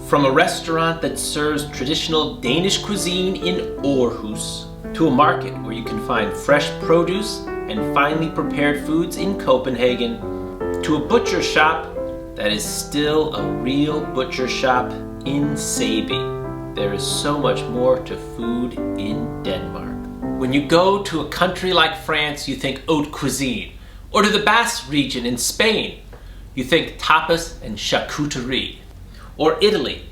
From a restaurant that serves traditional Danish cuisine in Aarhus, to a market where you can find fresh produce and finely prepared foods in Copenhagen, to a butcher shop that is still a real butcher shop in Sæby. There is so much more to food in Denmark. When you go to a country like France, you think haute cuisine, or to the Basque region in Spain, you think tapas and charcuterie, or Italy,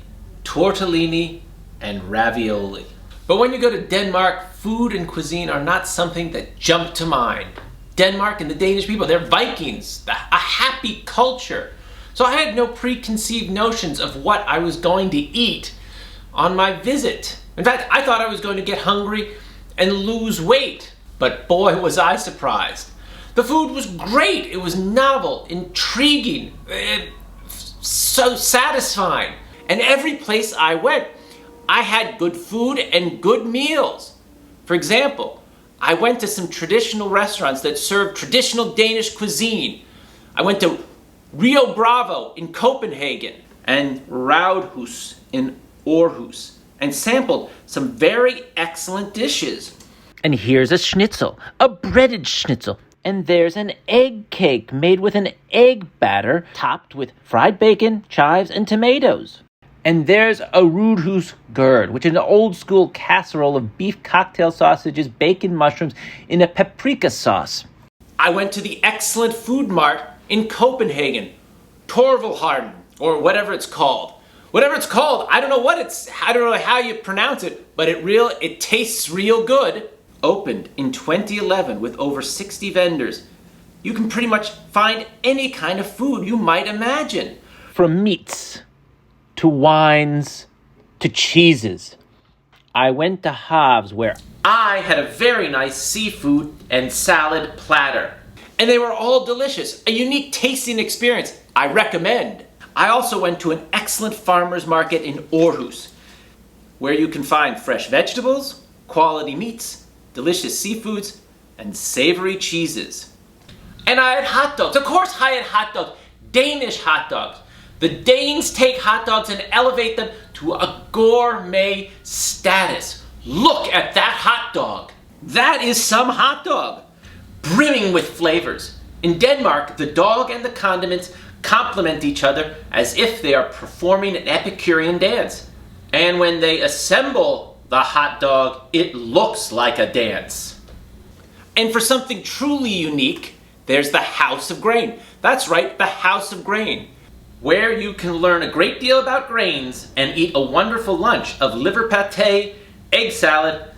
tortellini and ravioli. But when you go to Denmark, food and cuisine are not something that jump to mind. Denmark and the Danish people, they're Vikings, a happy culture. So I had no preconceived notions of what I was going to eat on my visit. In fact, I thought I was going to get hungry and lose weight. But boy, was I surprised. The food was great. It was novel, intriguing, so satisfying. And every place I went, I had good food and good meals. For example, I went to some traditional restaurants that served traditional Danish cuisine. I went to Rio Bravo in Copenhagen and Raudhus in Aarhus and sampled some very excellent dishes. And here's a schnitzel, a breaded schnitzel. And there's an egg cake made with an egg batter topped with fried bacon, chives, and tomatoes. And there's a Rudhus Gurd, which is an old-school casserole of beef cocktail sausages, bacon, mushrooms in a paprika sauce. I went to the excellent food mart in Copenhagen, Torvalharden, or whatever it's called. Whatever it's called, I don't know how you pronounce it, but it tastes real good. Opened in 2011 with over 60 vendors. You can pretty much find any kind of food you might imagine. From meats to wines to cheeses. I went to Havs where I had a very nice seafood and salad platter. And they were all delicious, a unique tasting experience. I recommend. I also went to an excellent farmer's market in Aarhus, where you can find fresh vegetables, quality meats, delicious seafoods, and savory cheeses. And I had hot dogs. Of course I had hot dogs. Danish hot dogs. The Danes take hot dogs and elevate them to a gourmet status. Look at that hot dog. That is some hot dog. Brimming with flavors. In Denmark, the dog and the condiments complement each other as if they are performing an Epicurean dance. And when they assemble the hot dog, it looks like a dance. And for something truly unique, there's the House of Grain. That's right, the House of Grain, where you can learn a great deal about grains and eat a wonderful lunch of liver pate, egg salad,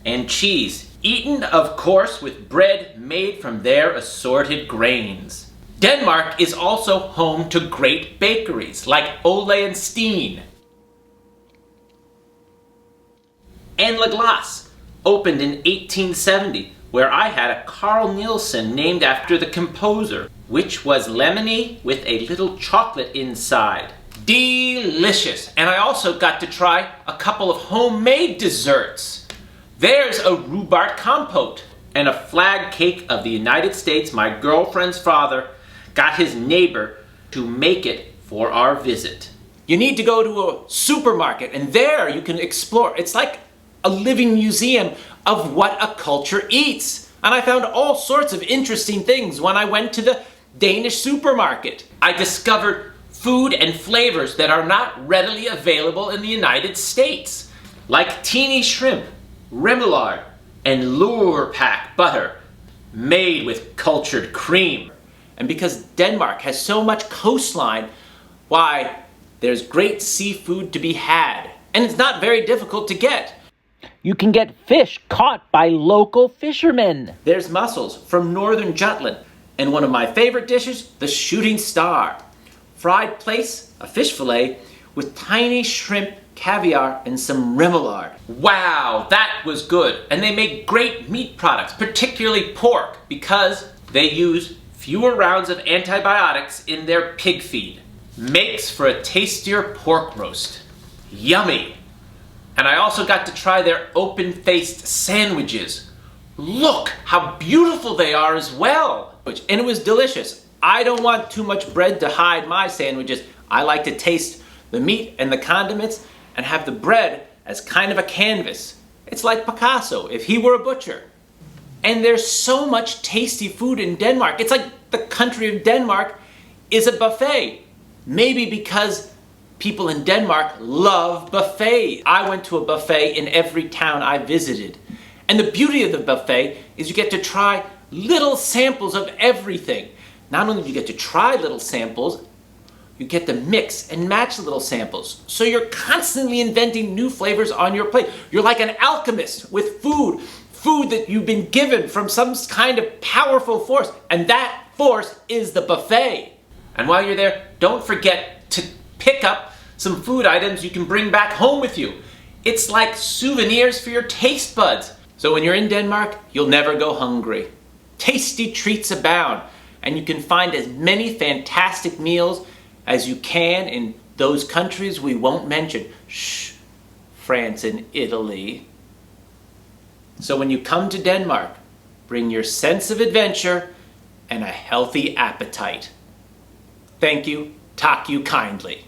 and cheese, eaten, of course, with bread made from their assorted grains. Denmark is also home to great bakeries like Ole Steen. And La Glace opened in 1870, where I had a Carl Nielsen named after the composer, which was lemony with a little chocolate inside. Delicious! And I also got to try a couple of homemade desserts. There's a rhubarb compote and a flag cake of the United States. My girlfriend's father got his neighbor to make it for our visit. You need to go to a supermarket, and there you can explore. It's like a living museum of what a culture eats. And I found all sorts of interesting things when I went to the Danish supermarket. I discovered food and flavors that are not readily available in the United States, like teeny shrimp, remoulade, and Lurpak butter made with cultured cream. And because Denmark has so much coastline, why, there's great seafood to be had. And it's not very difficult to get. you can get fish caught by local fishermen. There's mussels from northern Jutland. And one of my favorite dishes, the shooting star. Fried plaice, a fish fillet, with tiny shrimp, caviar, and some remoulade. Wow, that was good. And they make great meat products, particularly pork, because they use fewer rounds of antibiotics in their pig feed. Makes for a tastier pork roast. Yummy. And I also got to try their open-faced sandwiches. Look how beautiful they are as well. And it was delicious. I don't want too much bread to hide my sandwiches. I like to taste the meat and the condiments, and have the bread as kind of a canvas. It's like Picasso if he were a butcher. And there's so much tasty food in Denmark. It's like the country of Denmark is a buffet. Maybe because people in Denmark love buffets. I went to a buffet in every town I visited. And the beauty of the buffet is you get to try little samples of everything. Not only do you get to try little samples, you get to mix and match little samples. So you're constantly inventing new flavors on your plate. You're like an alchemist with food. Food that you've been given from some kind of powerful force. And that force is the buffet. And while you're there, don't forget to pick up some food items you can bring back home with you. It's like souvenirs for your taste buds. So when you're in Denmark, you'll never go hungry. Tasty treats abound. And you can find as many fantastic meals as you can in those countries we won't mention. Shh, France and Italy. So when you come to Denmark, bring your sense of adventure and a healthy appetite. Thank you. Talk you kindly.